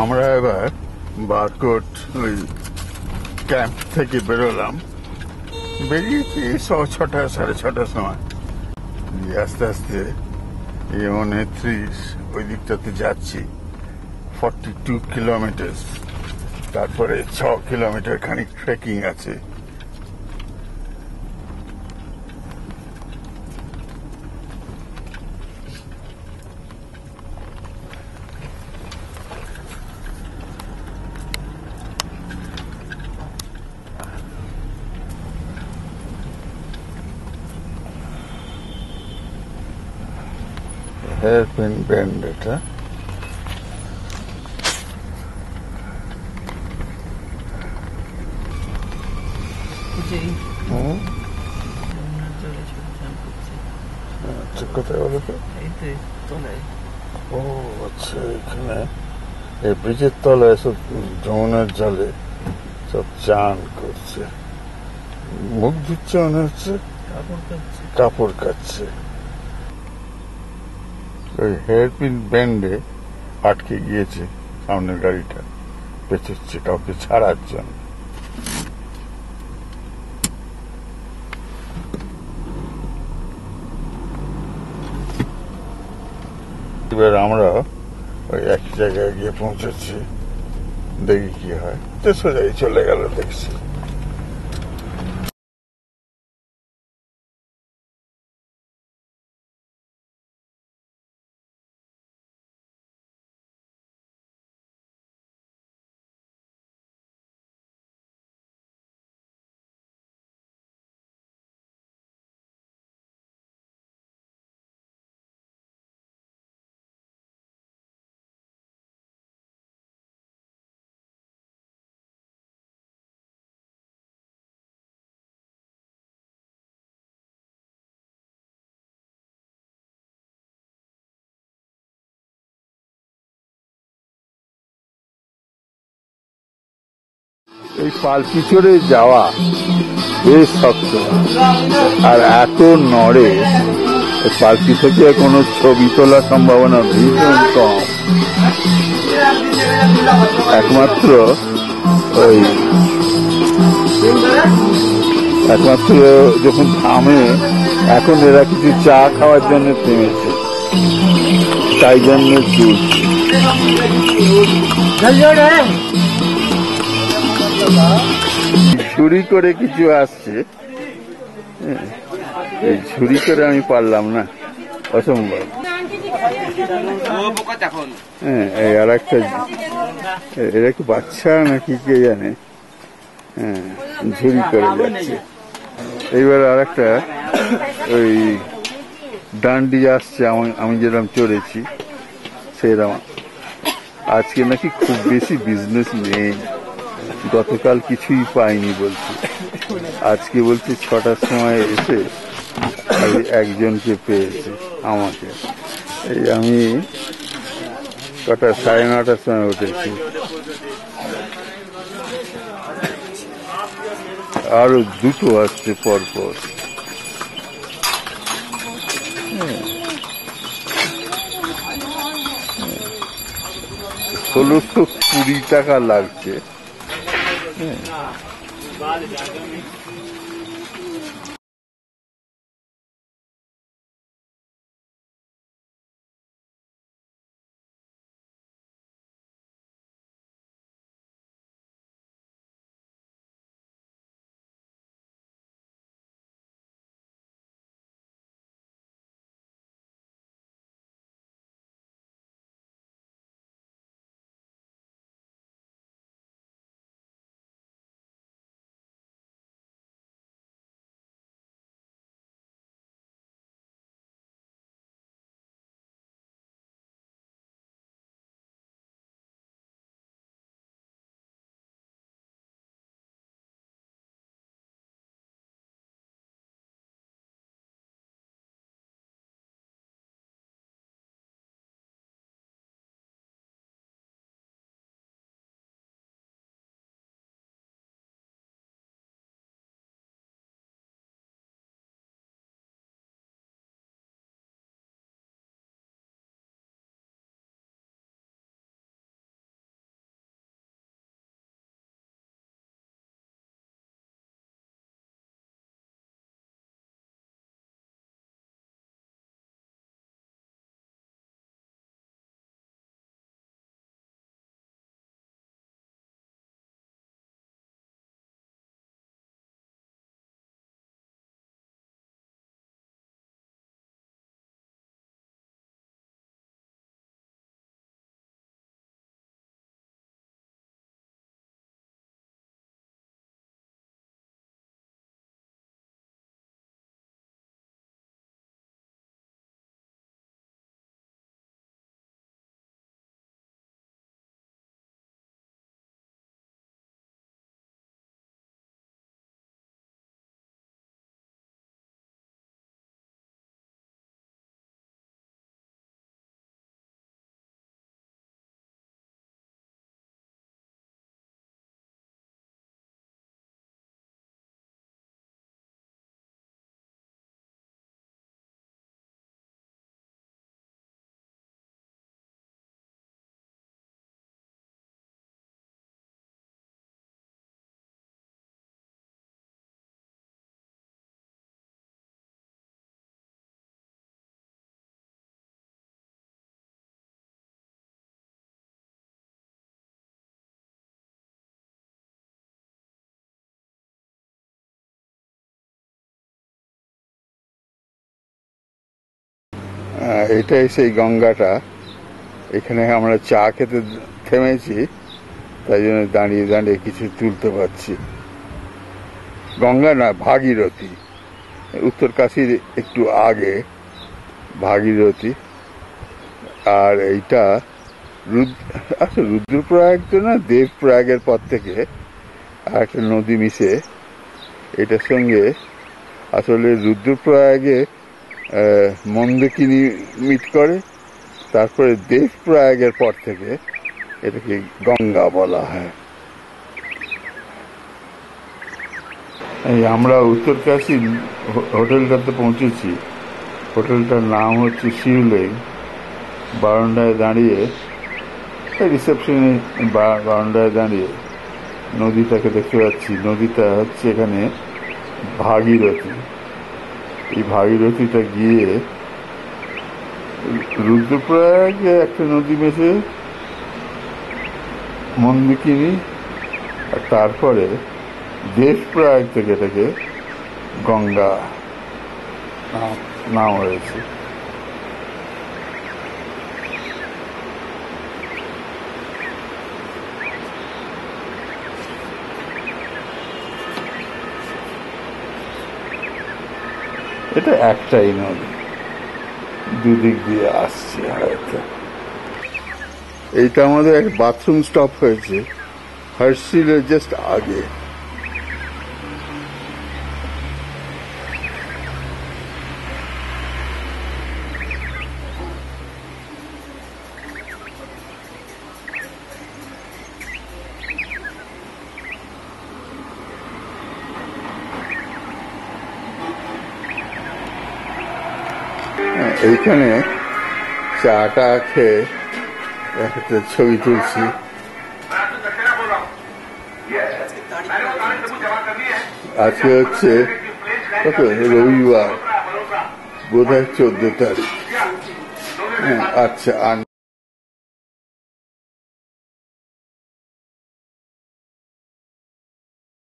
আমরা এবার বারকোট ওই ক্যাম্প থেকে বেরোলাম, বেরিয়েছি 6টা 6:30 সময়। আস্তে আস্তে A1A30 ওই দিকটাতে যাচ্ছি, 42 কিলোমিটার। তারপরে 6 কিলোমিটার খানিক ট্রেকিং আছে। হেয়ারপিন ব্যান্ড এটা। আচ্ছা, কোথায় বলো তো? ও আচ্ছা, এখানে এই ব্রিজের তলায় সব যমুনার জলে সব চান করছে, মুখ ধুচ্ছে, মনে হচ্ছে কাপড় কাচ্ছে। ওই হেয়ারপিন ব্যান্ডে আটকে গিয়েছে সামনের গাড়িটা, পেছোচ্ছে কাউকে ছাড়ার জন্য। এবার আমরা ওই এক জায়গায় গিয়ে পৌঁছেছি, দেখি কি হয়। তো সোজাই চলে গেল দেখছি। এই পালকি চড়ে যাওয়া বেশ শক্ত, আর এত নড়ে পালকি থেকে কোনো ছবি তোলার সম্ভাবনা ভীষণ কম। একমাত্র যখন থামে, এখন এরা কিছু চা খাওয়ার জন্য থেমেছে, তাই জন্য ঝুড়ি করে কিছু আসছে। এই ঝুড়ি করে আমি পারলাম না, অসম্ভব। হ্যাঁ, এই আর একটা, এরা কি বাচ্চা নাকি কে জানে। হ্যাঁ, ঝুড়ি করে যাচ্ছে। এইবার আর একটা ওই ডান্ডি আসছে, আমি যেরকম চড়েছি সেরকম। আজকে নাকি খুব বেশি বিজনেস নেই, গতকাল কিছুই পাইনি বলছে, আজকে বলছে 6টার সময় এসে একজনকে পেয়েছে, আমাকে। এই আমি কটা 9:30টার সময় উঠেছি, আরো দুটো আসছে পরপর। 1620 টাকা লাগছে। এটাই সেই গঙ্গাটা। এখানে আমরা চা খেতে থেমেছি, তাই জন্য দাঁড়িয়ে দাঁড়িয়ে কিছু তুলতে পারছি। গঙ্গা না, ভাগীরথী, উত্তরকাশীর একটু আগে ভাগীরথী। আর এইটা রুদ্রপ্রয়াগ তো না, দেবপ্রয়াগের পর থেকে আর একটা নদী মিশে এটার সঙ্গে। আসলে রুদ্রপ্রয়াগে মন্দাকিনী মিট করে, তারপরে দেবপ্রয়াগের পর থেকে এটাকে গঙ্গা বলা হয়। এই আমরা উত্তরকাশী হোটেলটাতে পৌঁছেছি। হোটেলটার নাম হচ্ছে শিউলিং। বারান্দায় দাঁড়িয়ে, রিসেপশনে বারান্দায় দাঁড়িয়ে নদীটাকে দেখতে পাচ্ছি। নদীটা হচ্ছে এখানে ভাগীরথী। এই ভাগীরথীটা গিয়ে রুদ্রপ্রয়াগে একটা নদী মেশে মন্দাকিনী, আর তারপরে দেবপ্রয়াগ থেকে এটাকে গঙ্গা নাম হয়েছে। এটা একটাই নদী, দুদিক দিয়ে আসছে হয়তো। এইটা আমাদের এক বাথরুম স্টপ হয়েছে হার্সিলের জাস্ট আগে। এইখানে চাটা খেয়ে একটা ছবি তুলছি। আজকে হচ্ছে কত, রবিবার, বোধহয় 14 তারিখ। আচ্ছা, আর